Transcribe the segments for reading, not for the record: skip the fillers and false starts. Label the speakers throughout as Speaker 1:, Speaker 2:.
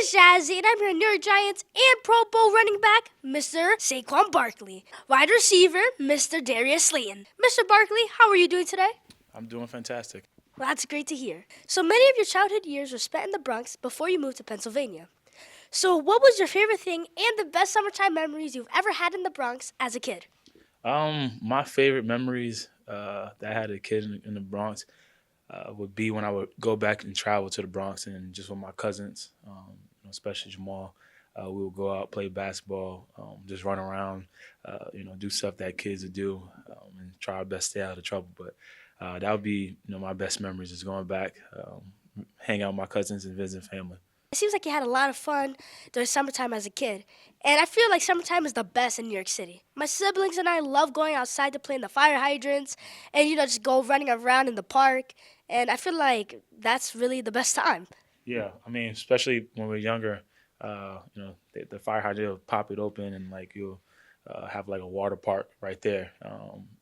Speaker 1: is Jazzy, and I'm here New York Giants and Pro Bowl running back, Mr. Saquon Barkley. Wide receiver, Mr. Darius Slayton. Mr. Barkley, how are you doing today?
Speaker 2: I'm doing fantastic.
Speaker 1: Well, that's great to hear. So many of your childhood years were spent in the Bronx before you moved to Pennsylvania. So what was your favorite thing and the best summertime memories you've ever had in the Bronx as a kid?
Speaker 2: My favorite memories that I had as a kid in the Bronx would be when I would go back and travel to the Bronx and just with my cousins, especially Jamal. We would go out, play basketball, just run around, do stuff that kids would do, and try our best to stay out of trouble. But that would be, my best memories is going back, hang out with my cousins and visiting family.
Speaker 1: It seems like you had a lot of fun during summertime as a kid. And I feel like summertime is the best in New York City. My siblings and I love going outside to play in the fire hydrants and, just go running around in the park. And I feel like that's really the best time.
Speaker 2: Yeah, I mean, especially when we're younger, the fire hydrant will pop it open and like you'll have like a water park right there,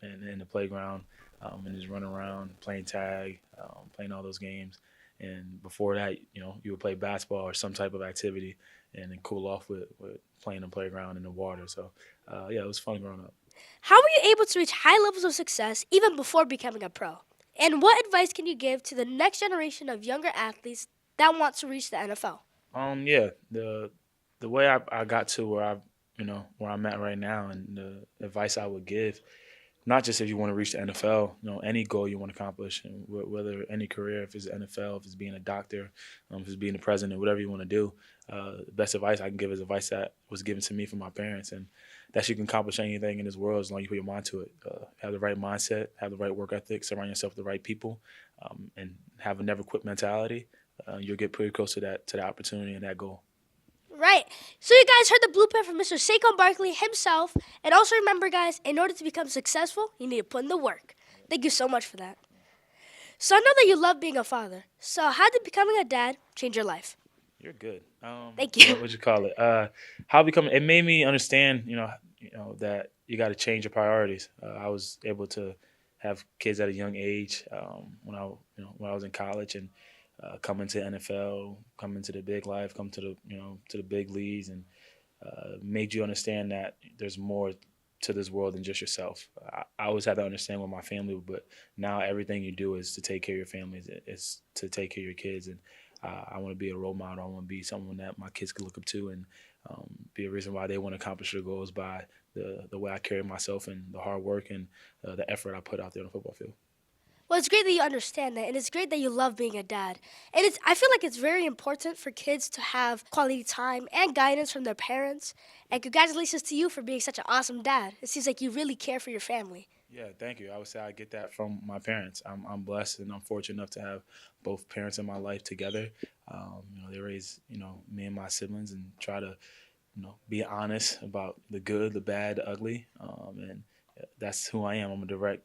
Speaker 2: and in the playground, and just run around playing tag, playing all those games. And before that, you would play basketball or some type of activity, and then cool off with playing the playground in the water. So, yeah, it was fun growing up.
Speaker 1: How were you able to reach high levels of success even before becoming a pro? And what advice can you give to the next generation of younger athletes that want to reach the NFL?
Speaker 2: Yeah, the way I got to where I'm at right now, and the advice I would give, not just if you want to reach the NFL, any goal you want to accomplish, and whether any career, if it's NFL, if it's being a doctor, if it's being the president, whatever you want to do, the best advice I can give is advice that was given to me from my parents, and that you can accomplish anything in this world as long as you put your mind to it. Have the right mindset, have the right work ethic, surround yourself with the right people, and have a never quit mentality. You'll get pretty close to that opportunity and that goal.
Speaker 1: Right. So you guys heard the blueprint from Mr. Saquon Barkley himself. And also remember, guys, in order to become successful, you need to put in the work. Thank you so much for that. So I know that you love being a father. So how did becoming a dad change your life?
Speaker 2: You're good.
Speaker 1: Thank you.
Speaker 2: What you call it? How become? It made me understand, that you got to change your priorities. I was able to have kids at a young age when I was in college and come into NFL, come into the big life, come to the big leagues, and made you understand that there's more to this world than just yourself. I always had to understand with my family, but now everything you do is to take care of your family, is to take care of your kids, and I want to be a role model. I want to be someone that my kids can look up to and be a reason why they want to accomplish their goals by the way I carry myself and the hard work and the effort I put out there on the football field.
Speaker 1: Well, it's great that you understand that, and it's great that you love being a dad. And I feel like it's very important for kids to have quality time and guidance from their parents. And congratulations to you for being such an awesome dad. It seems like you really care for your family.
Speaker 2: Yeah, thank you. I would say I get that from my parents. I'm blessed and I'm fortunate enough to have both parents in my life together. They raise me and my siblings and try to be honest about the good, the bad, the ugly, and that's who I am. I'm a direct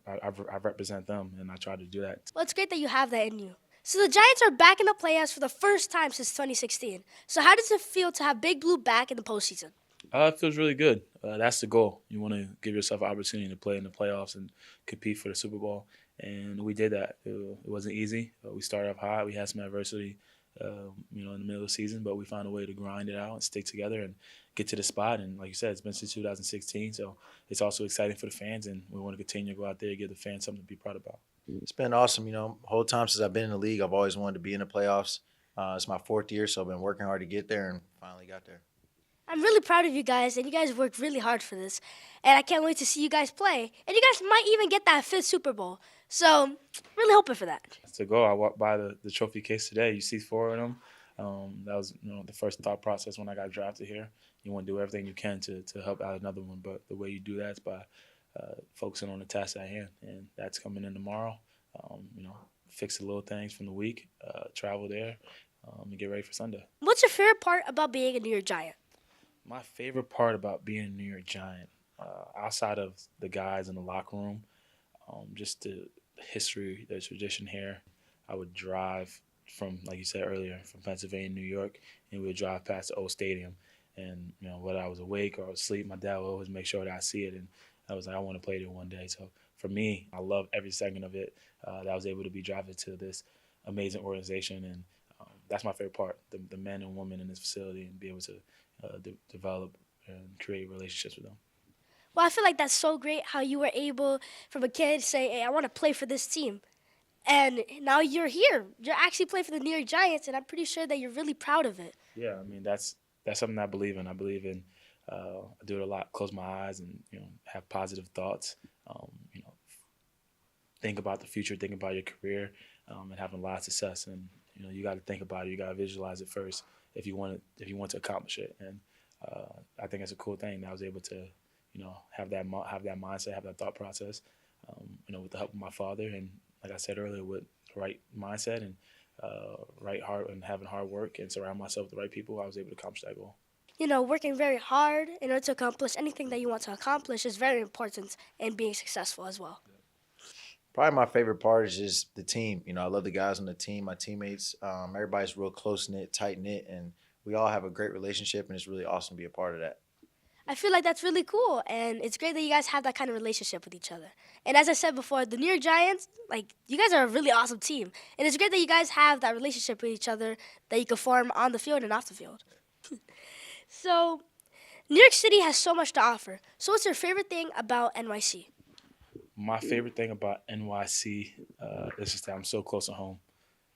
Speaker 2: I represent them, and I try to do that.
Speaker 1: Well, it's great that you have that in you. So the Giants are back in the playoffs for the first time since 2016. So how does it feel to have Big Blue back in the postseason?
Speaker 2: It feels really good. That's the goal. You want to give yourself an opportunity to play in the playoffs and compete for the Super Bowl, and we did that. It wasn't easy. We started off hot. We had some adversity, in the middle of the season, but we found a way to grind it out and stick together and get to the spot. And like you said, it's been since 2016, so it's also exciting for the fans, and we want to continue to go out there and give the fans something to be proud about.
Speaker 3: It's been awesome. Whole time since I've been in the league, I've always wanted to be in the playoffs. It's my fourth year, so I've been working hard to get there and finally got there.
Speaker 1: I'm really proud of you guys, and you guys worked really hard for this. And I can't wait to see you guys play. And you guys might even get that fifth Super Bowl. So, really hoping for that.
Speaker 2: That's the goal. I walked by the trophy case today. You see four of them. That was the first thought process when I got drafted here. You want to do everything you can to help out another one, but the way you do that is by focusing on the task at hand, and that's coming in tomorrow. Fix the little things from the week, travel there, and get ready for Sunday.
Speaker 1: What's your favorite part about being a New York Giant?
Speaker 2: My favorite part about being a New York Giant, outside of the guys in the locker room, just the history, the tradition here. I would drive from, like you said earlier, from Pennsylvania, New York, and we would drive past the old stadium. And whether I was awake or asleep, my dad would always make sure that I see it. And I was like, I want to play there one day. So for me, I love every second of it. That I was able to be drafted to this amazing organization, and that's my favorite part: the men and women in this facility, and be able to develop and create relationships with them.
Speaker 1: Well, I feel like that's so great how you were able, from a kid, say, hey, I want to play for this team. And now you're here. You're actually playing for the New York Giants, and I'm pretty sure that you're really proud of it.
Speaker 2: Yeah, I mean that's something I believe in. I believe in. I do it a lot. Close my eyes and have positive thoughts. You know, think about the future, think about your career, and having a lot of success. And you got to think about it. You got to visualize it first if you want to accomplish it. And I think it's a cool thing that I was able to have that mindset, have that thought process. With the help of my father, and like I said earlier, with the right mindset and right heart and having hard work and surround myself with the right people, I was able to accomplish that goal.
Speaker 1: Working very hard in order to accomplish anything that you want to accomplish is very important in being successful as well.
Speaker 3: Probably my favorite part is just the team. I love the guys on the team, my teammates. Everybody's real close knit, tight knit, and we all have a great relationship, and it's really awesome to be a part of that.
Speaker 1: I feel like that's really cool, and it's great that you guys have that kind of relationship with each other. And as I said before, the New York Giants, you guys are a really awesome team. And it's great that you guys have that relationship with each other that you can form on the field and off the field. So, New York City has so much to offer. So what's your favorite thing about NYC?
Speaker 2: My favorite thing about NYC is just that I'm so close to home.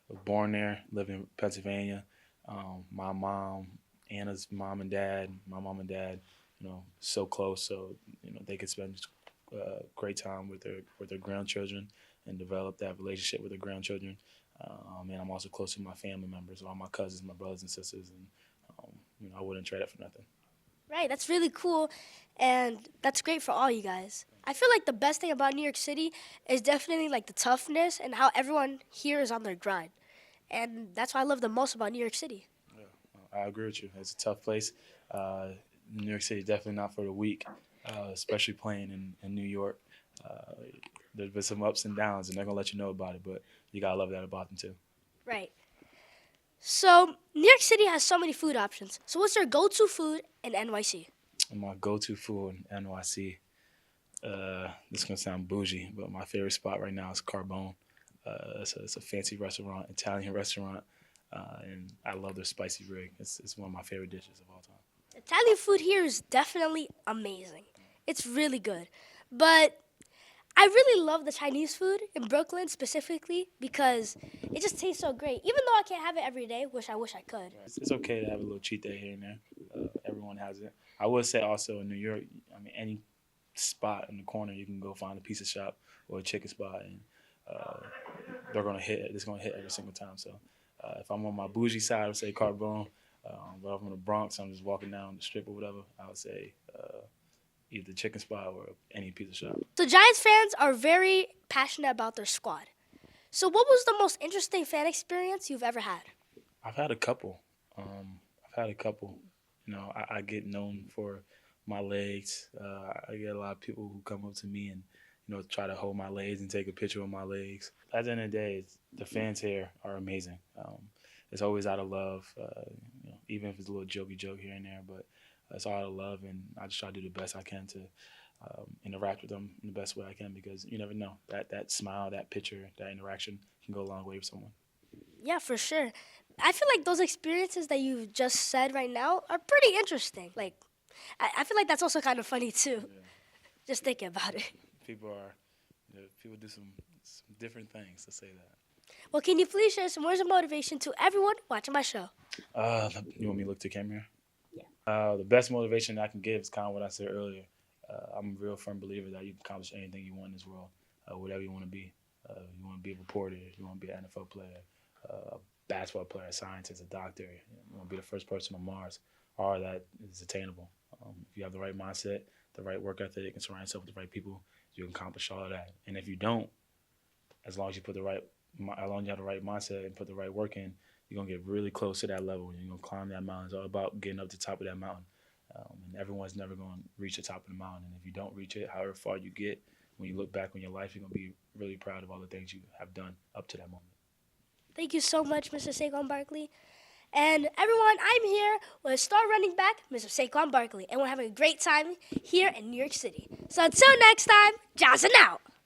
Speaker 2: I was born there, live in Pennsylvania. My mom, Anna's mom and dad, my mom and dad, so close, so they could spend great time with their grandchildren and develop that relationship with their grandchildren. And I'm also close to my family members, all my cousins, my brothers and sisters, and I wouldn't trade it for nothing.
Speaker 1: Right, that's really cool, and that's great for all you guys. I feel like the best thing about New York City is definitely the toughness and how everyone here is on their grind. And that's what I love the most about New York City.
Speaker 2: Yeah, I agree with you. It's a tough place. New York City is definitely not for the weak, especially playing in New York. There's been some ups and downs, and they're going to let you know about it, but you got to love that about them too.
Speaker 1: Right. So, New York City has so many food options. So what's your go-to food in NYC?
Speaker 2: My go-to food in NYC, this is going to sound bougie, but my favorite spot right now is Carbone. It's a fancy restaurant, Italian restaurant, and I love their spicy rig. It's one of my favorite dishes of all time.
Speaker 1: Italian food here is definitely amazing. It's really good. But I really love the Chinese food in Brooklyn specifically because it just tastes so great. Even though I can't have it every day, I wish I could.
Speaker 2: It's okay to have a little cheat day here and there. Everyone has it. I would say also in New York, any spot in the corner you can go find a pizza shop or a chicken spot, and they're gonna hit it. It's gonna hit every single time. So if I'm on my bougie side, I would say Carbone. But if I'm in the Bronx, I'm just walking down the strip or whatever, I would say either chicken spot or any pizza shop.
Speaker 1: So Giants fans are very passionate about their squad. So what was the most interesting fan experience you've ever had?
Speaker 2: I've had a couple. I get known for my legs. I get a lot of people who come up to me and try to hold my legs and take a picture of my legs. At the end of the day, the fans here are amazing. It's always out of love, even if it's a little jokey joke here and there, but it's all out of love, and I just try to do the best I can to interact with them in the best way I can, because you never know. That smile, that picture, that interaction can go a long way with someone.
Speaker 1: Yeah, for sure. I feel like those experiences that you've just said right now are pretty interesting. I feel like that's also kind of funny too.
Speaker 2: Yeah.
Speaker 1: Just thinking about it.
Speaker 2: People do some different things to say that.
Speaker 1: Well, can you please share some words of motivation to everyone watching my show?
Speaker 2: You want me to look to the camera? Yeah. The best motivation I can give is kind of what I said earlier. I'm a real firm believer that you can accomplish anything you want in this world, whatever you want to be. You want to be a reporter, you want to be an NFL player, a basketball player, a scientist, a doctor. You want to be the first person on Mars. All that is attainable. If you have the right mindset, the right work ethic, and surround yourself with the right people, you can accomplish all of that. And if you don't, as long as you have the right mindset and put the right work in, you're gonna get really close to that level. You're gonna climb that mountain. It's all about getting up to the top of that mountain. And everyone's never gonna reach the top of the mountain. And if you don't reach it, however far you get, when you look back on your life, you're gonna be really proud of all the things you have done up to that moment.
Speaker 1: Thank you so much, Mr. Saquon Barkley. And everyone, I'm here with star running back, Mr. Saquon Barkley, and we're having a great time here in New York City. So until next time, Jazzin' out.